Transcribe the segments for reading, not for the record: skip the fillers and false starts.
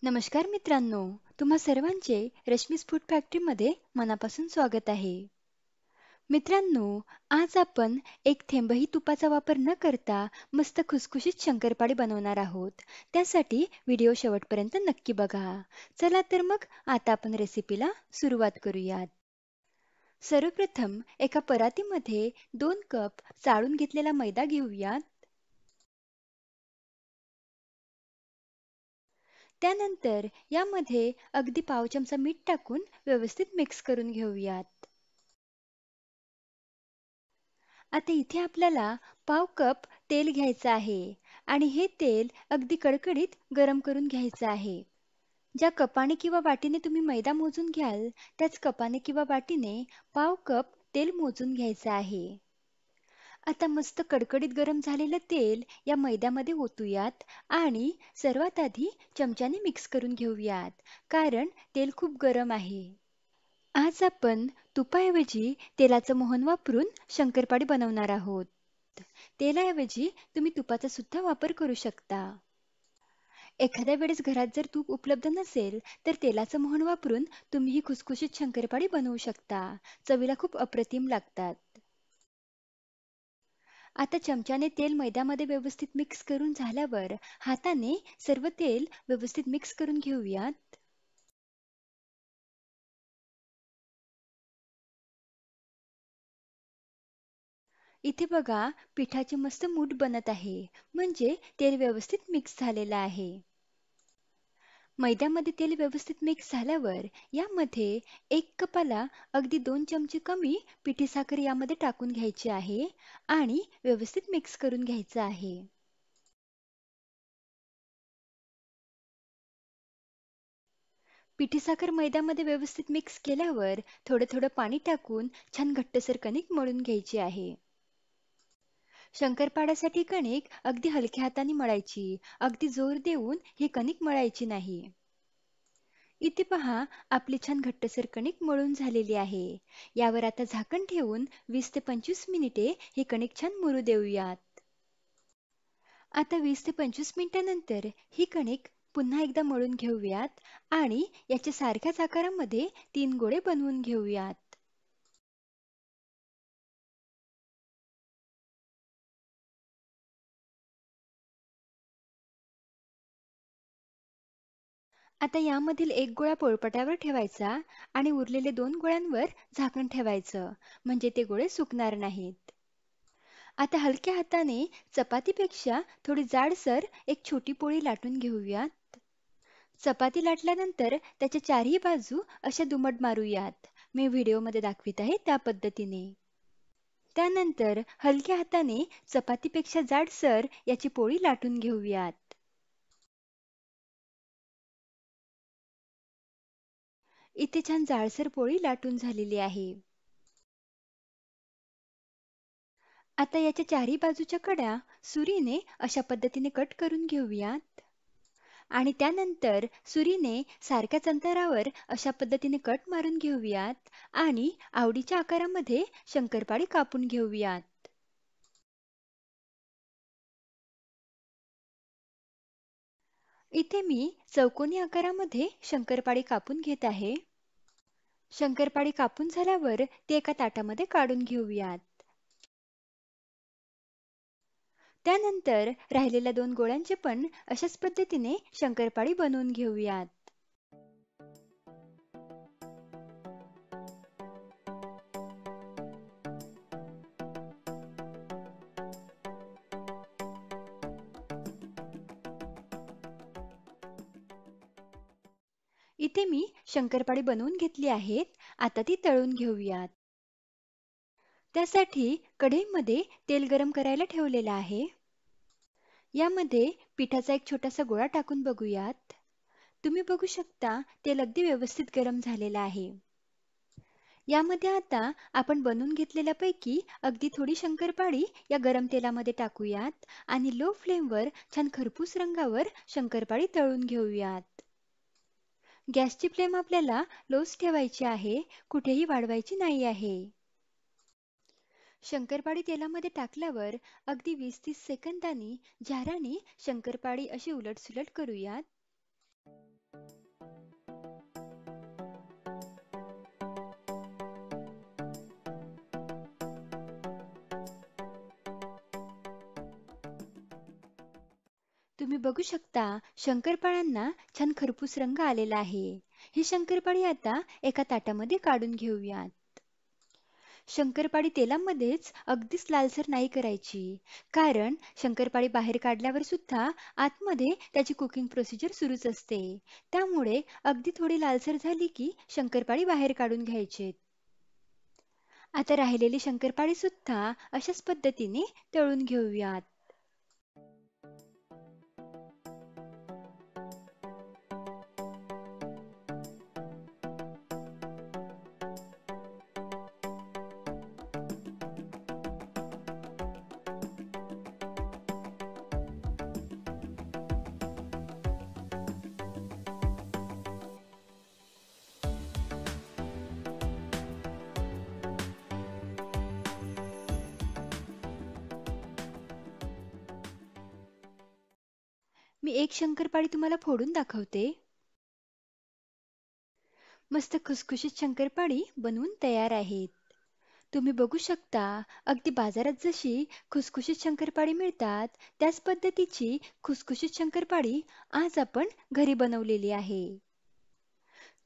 नमस्कार मित्रांनो, तुम्हा सर्वांचे रश्मीस फूड फॅक्टरीमध्ये मनापासून स्वागत आहे. मित्रांनो, आज आपण एक थेंबही तुपाचा वापर न करता मस्त खुसखुशीत शंकरपाळी बनवणार आहोत. त्यासाठी व्हिडिओ शेवटपर्यंत नक्की बघा. चला तर मग आता आपण रेसिपीला सुरुवात करूयात. सर्वप्रथम एका परातीमध्ये 2 कप चाळून घेतलेला मैदा घेऊयात. त्यानंतर यामध्ये अगदी पाव चमचा मीठ टाकून व्यवस्थित मिक्स करून घेऊयात. आता इथे आपल्याला पाव कप तेल घ्यायचं आहे आणि हे तेल अगदी कडकडीत गरम करून घ्यायचं आहे. ज्या कपाने किंवा वाटीने तुम्ही मैदा मोजून घ्याल, त्याच कपाने किंवा वाटीने पाव कप तेल मोजून घ्यायचं आहे. आता मस्त कडकडीत गरम झालेलं तेल या मैद्यामध्ये ओतूयात आणि सर्वात आधी चमच्याने मिक्स करून घेऊयात, कारण तेल खूप गरम आहे. आज आपण तुपाऐवजी तेलाचं मोहन वापरून शंकरपाळी बनवणार आहोत. तेलाऐवजी तुम्ही तुपाचा सुद्धा वापर करू शकता. एखाद्या वेळेस घरात जर तूप उपलब्ध नसेल, तर तेलाचं मोहन वापरून तुम्ही ही खुसखुशीत शंकरपाळी बनवू शकता. चवीला खूप अप्रतिम लागतात. आता चमच्याने तेल मैद्यामध्ये व्यवस्थित मिक्स करून झाल्यावर हाताने सर्व तेल व्यवस्थित मिक्स करून घेऊयात. इथे बघा, पिठाचे मस्त मूठ बनत आहे, म्हणजे तेल व्यवस्थित मिक्स झालेलं आहे. मैद्यामध्ये तेल व्यवस्थित मिक्स झाल्यावर यामध्ये 1 कपाला अगदी 2 चमचे कमी पिठी साखर यामध्ये टाकून घ्यायची आहे आणि व्यवस्थित मिक्स करून घ्यायचं आहे. पिठी साखर मैद्यामध्ये व्यवस्थित मिक्स केल्यावर थोडं थोडं पाणी टाकून छान घट्टसर कणिक मळून घ्यायची आहे. शंकरपाड्यासाठी कणिक अगदी हलक्या हाताने मळायची, अगदी जोर देऊन ही कणिक मळायची नाही. इथे पहा, आपली छान घट्टसर कणिक मळून झालेली आहे. यावर आता झाकण ठेवून 20 ते 25 मिनिटे ही कणिक छान मुरू देऊयात. आता 20 ते 25 मिनिटांनंतर ही कणिक पुन्हा एकदा मळून घेऊयात आणि याच्या सारख्याच आकारामध्ये 3 गोळे बनवून घेऊयात. आता यामधील एक गोळा पोळपाटावर ठेवायचा आणि उरलेले 2 गोळ्यांवर झाकण ठेवायचं, म्हणजे ते गोळे सुकणार नाहीत. आता हलक्या हाताने चपातीपेक्षा थोडी जाडसर एक छोटी पोळी लाटून घेऊयात. चपाती लाटल्यानंतर त्याच्या चारही बाजू अशा दुमड मारूयात. मी व्हिडिओमध्ये दाखवित आहे त्या पद्धतीने. त्यानंतर हलक्या हाताने चपातीपेक्षा जाडसर याची पोळी लाटून घेऊयात. इथे छान जाडसर पोळी लाटून झालेली आहे. आता याच्या चारही बाजूच्या कडा सुरीने अशा पद्धतीने कट करून घेऊयात आणि त्यानंतर सुरीने सारख्याच अंतरावर अशा पद्धतीने कट मारून घेऊयात आणि आवडीच्या आकारामध्ये शंकरपाळी कापून घेऊयात. इथे मी चौकोनी आकारामध्ये शंकरपाळी कापून घेत आहे. शंकरपाळी कापून झाल्यावर ती एका ताटामध्ये काढून घेऊयात. त्यानंतर राहिलेल्या 2 गोळ्यांचे पण अशाच पद्धतीने शंकरपाळी बनवून घेऊयात. इथे मी शंकरपाळी बनवून घेतली आहेत. आता ती तळून घेऊयात. त्यासाठी कढईमध्ये तेल गरम करायला ठेवलेलं आहे. यामध्ये पिठाचा एक छोटासा गोळा टाकून बघूयात. तुम्ही बघू शकता तेल अगदी व्यवस्थित गरम झालेलं आहे. यामध्ये आता आपण बनवून घेतलेल्यापैकी अगदी थोडी शंकरपाळी या गरम तेलामध्ये टाकूयात आणि लो फ्लेमवर छान खरपूस रंगावर शंकरपाळी तळून घेऊयात. गॅसची फ्लेम आपल्याला लोच ठेवायची आहे, कुठेही वाढवायची नाही आहे. शंकरपाळी तेलामध्ये टाकल्यावर अगदी 20-30 सेकंदांनी झाऱ्याने शंकरपाळी अशी उलटसुलट करूयात. तुम्ही बघू शकता शंकरपाळ्यांना छान खरपूस रंग आलेला आहे. ही शंकरपाळी आता एका ताटामध्ये काढून घेऊयात. शंकरपाळी तेलामध्येच अगदीच लालसर नाही करायची, कारण शंकरपाळी बाहेर काढल्यावर सुद्धा आतमध्ये त्याची कुकिंग प्रोसिजर सुरूच असते. त्यामुळे अगदी थोडी लालसर झाली की शंकरपाळी बाहेर काढून घ्यायचे. आता राहिलेली शंकरपाळी सुद्धा अशाच पद्धतीने तळून घेऊयात. मी एक शंकरपाळी तुम्हाला फोडून दाखवते. मस्त खुसखुशीत शंकरपाळी बनवून तयार आहेत. तुम्ही बघू शकता, अगदी बाजारात जशी खुसखुशीत शंकरपाळी मिळतात, त्याच पद्धतीची खुसखुशीत शंकरपाळी आज आपण घरी बनवलेली आहे.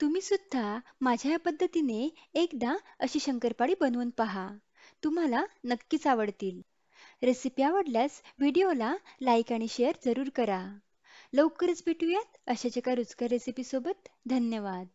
तुम्ही सुद्धा माझ्या या पद्धतीने एकदा अशी शंकरपाळी बनवून पहा. तुम्हाला नक्कीच आवडतील. रेसिपी आवडल्यास व्हिडिओला लाईक आणि शेअर जरूर करा. लवकरच भेटूयात अशाच एका रुचकर रेसिपीसोबत. धन्यवाद.